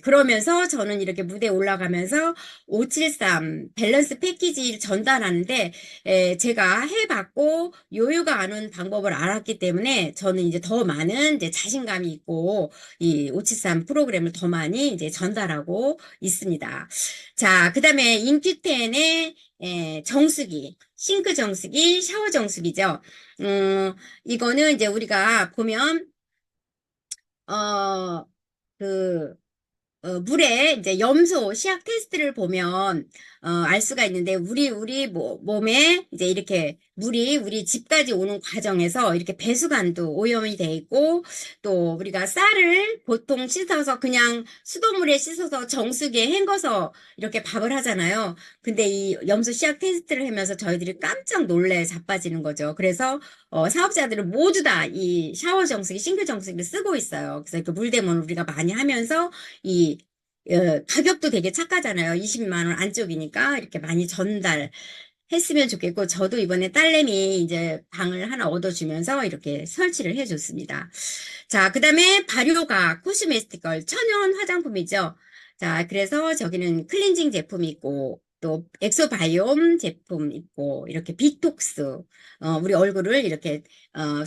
Speaker 1: 그러면서 저는 이렇게 무대에 올라가면서 573 밸런스 패키지를 전달하는데, 제가 해봤고, 요요가 안 온 방법을 알았기 때문에, 저는 이제 더 많은 이제 자신감이 있고, 이 573 프로그램을 더 많이 이제 전달하고 있습니다. 자, 그 다음에 인큐텐의 정수기, 싱크 정수기, 샤워 정수기죠. 이거는 이제 우리가 보면, 어, 그, 물에 이제 염소 시약 테스트를 보면 알 수가 있는데 우리 몸에 이제 이렇게 물이 우리 집까지 오는 과정에서 이렇게 배수관도 오염이 돼 있고 또 우리가 쌀을 보통 씻어서 그냥 수돗물에 씻어서 정수기에 헹궈서 이렇게 밥을 하잖아요. 근데 이 염소 시약 테스트를 하면서 저희들이 깜짝 놀래 자빠지는 거죠. 그래서 사업자들은 모두 다 이 샤워 정수기, 싱크 정수기를 쓰고 있어요. 그래서 그 물대문 우리가 많이 하면서 가격도 되게 착하잖아요. 20만 원 안쪽이니까 이렇게 많이 전달했으면 좋겠고, 저도 이번에 딸내미 이제 방을 하나 얻어주면서 이렇게 설치를 해줬습니다. 자, 그 다음에 발효가 코스메티컬 천연 화장품이죠. 자, 그래서 저기는 클렌징 제품이 있고, 또 엑소바이옴 제품 있고, 이렇게 비톡스, 우리 얼굴을 이렇게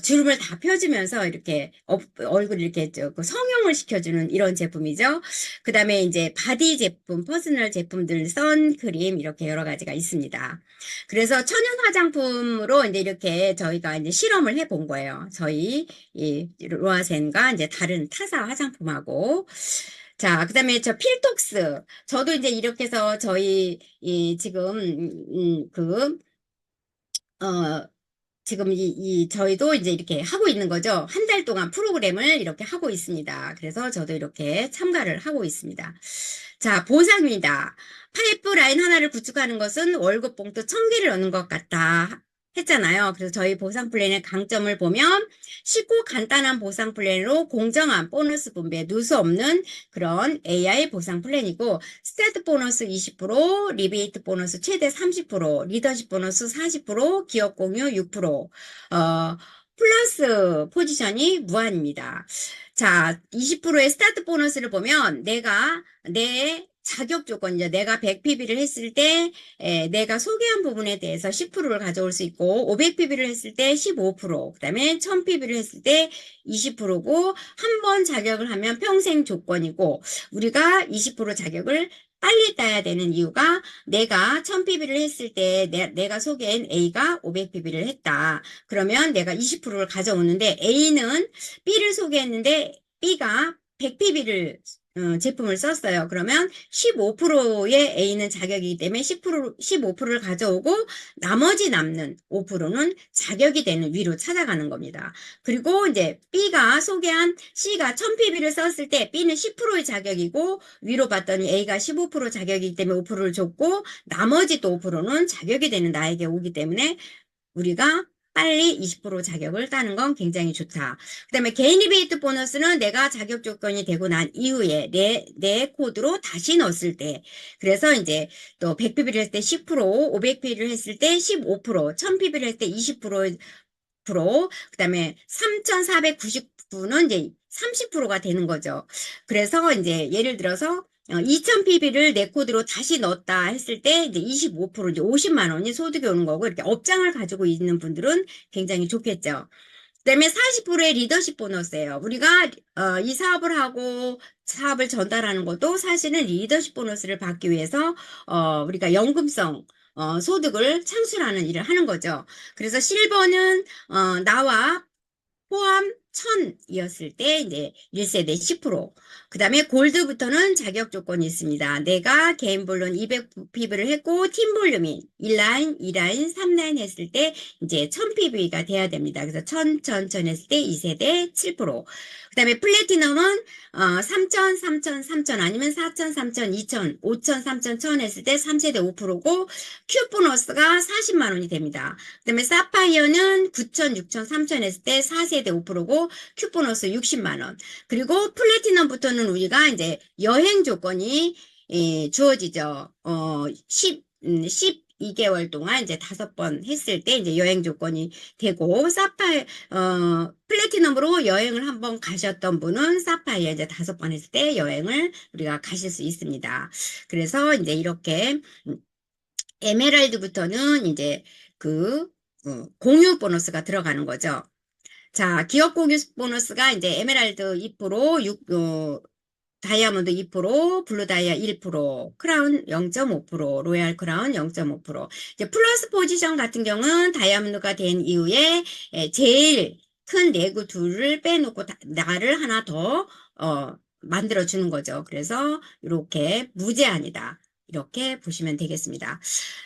Speaker 1: 주름을 다 펴주면서 이렇게 얼굴을 이렇게 그 성형을 시켜주는 이런 제품이죠. 그 다음에 이제 바디 제품, 퍼스널 제품들, 선크림 이렇게 여러 가지가 있습니다. 그래서 천연 화장품으로 이제 이렇게 저희가 이제 실험을 해본 거예요. 저희 이 로아센과 이제 다른 타사 화장품하고. 자, 그 다음에 저 필톡스. 저도 이제 이렇게 해서 저희 지금 어, 지금 저희도 이제 이렇게 하고 있는 거죠. 한 달 동안 프로그램을 이렇게 하고 있습니다. 그래서 저도 이렇게 참가를 하고 있습니다. 자, 보상입니다. 파이프라인 하나를 구축하는 것은 월급 봉투 1,000개를 얻는 것 같다. 했잖아요. 그래서 저희 보상 플랜의 강점을 보면 쉽고 간단한 보상 플랜으로 공정한 보너스 분배, 누수 없는 그런 AI 보상 플랜이고 스타트 보너스 20%, 리베이트 보너스 최대 30%, 리더십 보너스 40%, 기업 공유 6%, 플러스 포지션이 무한입니다. 자, 20%의 스타트 보너스를 보면 내가 내 자격 조건이죠. 내가 100PB를 했을 때 내가 소개한 부분에 대해서 10%를 가져올 수 있고 500PB를 했을 때 15%, 그다음에 1000PB를 했을 때 20%고 한 번 자격을 하면 평생 조건이고 우리가 20% 자격을 빨리 따야 되는 이유가 내가 1000PB를 했을 때 내가 소개한 A가 500PB를 했다. 그러면 내가 20%를 가져오는데 A는 B를 소개했는데 B가 100PB를 제품을 썼어요. 그러면 15%의 A는 자격이기 때문에 15%를 가져오고 나머지 남는 5%는 자격이 되는 위로 찾아가는 겁니다. 그리고 이제 B가 소개한 C가 1000PB를 썼을 때 B는 10%의 자격이고 위로 봤더니 A가 15% 자격이기 때문에 5%를 줬고 나머지 또 5%는 자격이 되는 나에게 오기 때문에 우리가 빨리 20% 자격을 따는 건 굉장히 좋다. 그 다음에 개인 리베이트 보너스는 내가 자격 조건이 되고 난 이후에 내 코드로 다시 넣었을 때, 그래서 이제 또 100PB를 했을 때 10%, 500PB를 했을 때 15%, 1000PB를 했을 때 20%, 그 다음에 3,499는 이제 30%가 되는 거죠. 그래서 이제 예를 들어서 2000PB를 내 코드로 다시 넣었다 했을 때 이제 25% 이제 50만 원이 소득이 오는 거고 이렇게 업장을 가지고 있는 분들은 굉장히 좋겠죠. 그다음에 40%의 리더십 보너스예요. 우리가 이 사업을 하고 사업을 전달하는 것도 사실은 리더십 보너스를 받기 위해서 우리가 연금성 소득을 창출하는 일을 하는 거죠. 그래서 실버는 나와 포함 1000이었을 때 이제 1세대 10%. 그다음에 골드부터는 자격 조건이 있습니다. 내가 개인 본론 200PB를 했고 팀 볼륨이 1라인, 2라인, 3라인 했을 때 이제 1000PB가 돼야 됩니다. 그래서 1000 했을 때 2세대 7%. 그다음에 플래티넘은 3000, 3000, 3000 아니면 4000, 3000, 2000, 5000, 3000, 1000 했을 때 3세대 5%고 큐 보너스가 40만 원이 됩니다. 그다음에 사파이어는 9천, 6천, 3천 했을 때 4세대 5%고 큐보너스 60만 원. 그리고 플래티넘부터는 우리가 이제 여행 조건이 주어지죠. 12개월 동안 이제 5번 했을 때 이제 여행 조건이 되고 플래티넘으로 여행을 한번 가셨던 분은 사파이어 이제 5번 했을 때 여행을 우리가 가실 수 있습니다. 그래서 이제 이렇게 에메랄드부터는 이제 그 공유 보너스가 들어가는 거죠. 자, 기업 공유 보너스가 이제 에메랄드 2%, 다이아몬드 2%, 블루 다이아 1%, 크라운 0.5%, 로얄 크라운 0.5%. 이제 플러스 포지션 같은 경우는 다이아몬드가 된 이후에 제일 큰 내구 둘을 빼놓고 나를 하나 더 만들어 주는 거죠. 그래서 이렇게 무제한이다. 이렇게 보시면 되겠습니다.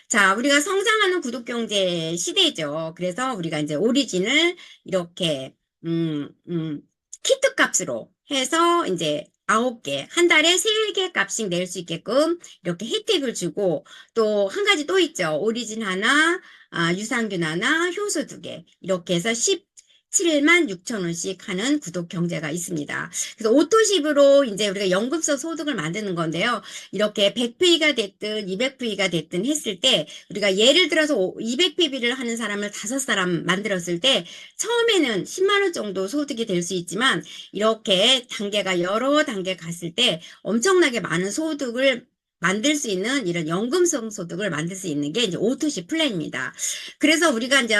Speaker 1: 자, 우리가 성장하는 구독경제 시대죠. 그래서 우리가 이제 오리진을 이렇게, 키트 값으로 해서 이제 9개, 한 달에 3개 값씩 낼 수 있게끔 이렇게 혜택을 주고 또 한 가지 또 있죠. 오리진 하나, 유산균 하나, 효소 2개. 이렇게 해서 17만 6천 원씩 하는 구독 경제가 있습니다. 그래서 오토십으로 이제 우리가 연금성 소득을 만드는 건데요. 이렇게 100PB가 됐든 200PB가 됐든 했을 때 우리가 예를 들어서 200PB를 하는 사람을 5사람 만들었을 때 처음에는 10만 원 정도 소득이 될 수 있지만 이렇게 단계가 여러 단계 갔을 때 엄청나게 많은 소득을 만들 수 있는 이런 연금성 소득을 만들 수 있는 게 이제 오토십 플랜입니다. 그래서 우리가 이제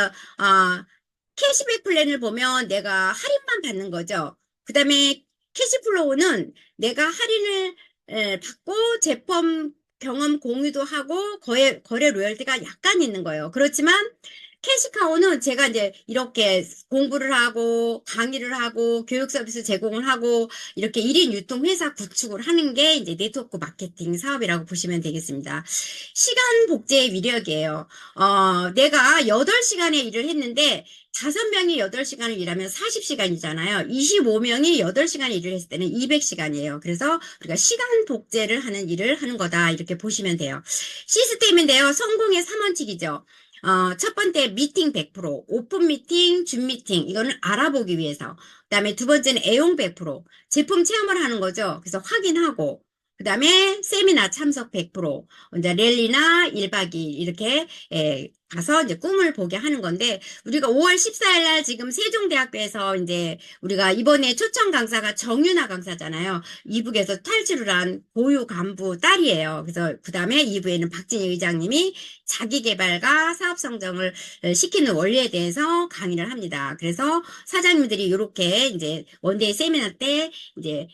Speaker 1: 캐시백 플랜을 보면 내가 할인만 받는 거죠. 그 다음에 캐시플로우는 내가 할인을 받고 제품 경험 공유도 하고 거래 로열티가 약간 있는 거예요. 그렇지만 캐시카우는 제가 이제 이렇게 공부를 하고 강의를 하고 교육 서비스 제공을 하고 이렇게 1인 유통 회사 구축을 하는 게 이제 네트워크 마케팅 사업이라고 보시면 되겠습니다. 시간 복제의 위력이에요. 내가 8시간의 일을 했는데 5명이 8시간을 일하면 40시간이잖아요. 25명이 8시간 일을 했을 때는 200시간이에요. 그래서 우리가 시간 복제를 하는 일을 하는 거다. 이렇게 보시면 돼요. 시스템인데요. 성공의 3원칙이죠. 첫 번째 미팅 100%, 오픈 미팅, 줌 미팅 이거는 알아보기 위해서. 그다음에 두 번째는 애용 100%, 제품 체험을 하는 거죠. 그래서 확인하고 그다음에 세미나 참석 100%, 이제 랠리나 1박 2일 이렇게 가서 이제 꿈을 보게 하는 건데 우리가 5월 14일 날 지금 세종대학교에서 이제 우리가 이번에 초청 강사가 정윤아 강사잖아요. 이북에서 탈출을 한 고유 간부 딸이에요. 그래서 그다음에 2부에는 박진희 의장님이 자기계발과 사업 성장을 시키는 원리에 대해서 강의를 합니다. 그래서 사장님들이 이렇게 이제 원데이 세미나 때 이제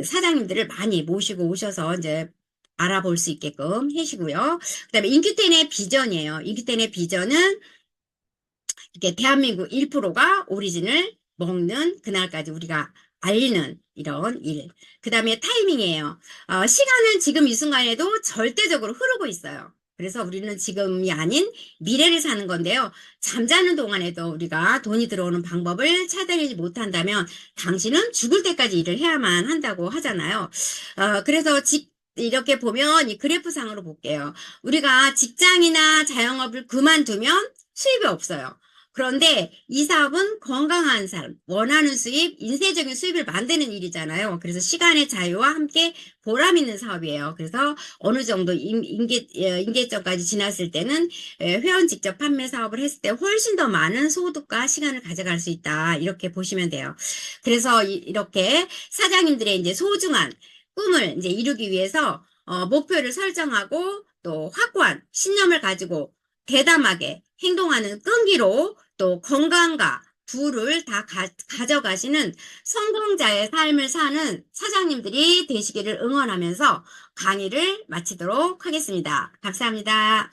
Speaker 1: 사장님들을 많이 모시고 오셔서 이제 알아볼 수 있게끔 해시고요. 그다음에 인큐텐의 비전이에요. 인큐텐의 비전은 이렇게 대한민국 1%가 오리진을 먹는 그날까지 우리가 알리는 이런 일. 그다음에 타이밍이에요. 시간은 지금 이 순간에도 절대적으로 흐르고 있어요. 그래서 우리는 지금이 아닌 미래를 사는 건데요. 잠자는 동안에도 우리가 돈이 들어오는 방법을 찾아내지 못한다면 당신은 죽을 때까지 일을 해야만 한다고 하잖아요. 그래서 이렇게 보면 이 그래프상으로 볼게요. 우리가 직장이나 자영업을 그만두면 수입이 없어요. 그런데 이 사업은 건강한 삶, 원하는 수입, 인쇄적인 수입을 만드는 일이잖아요. 그래서 시간의 자유와 함께 보람 있는 사업이에요. 그래서 어느 정도 임계점까지 지났을 때는 회원 직접 판매 사업을 했을 때 훨씬 더 많은 소득과 시간을 가져갈 수 있다. 이렇게 보시면 돼요. 그래서 이렇게 사장님들의 이제 소중한 꿈을 이제 이루기 위해서 목표를 설정하고 또 확고한 신념을 가지고 대담하게 행동하는 끈기로 또 건강과 부를 다 가져가시는 성공자의 삶을 사는 사장님들이 되시기를 응원하면서 강의를 마치도록 하겠습니다. 감사합니다.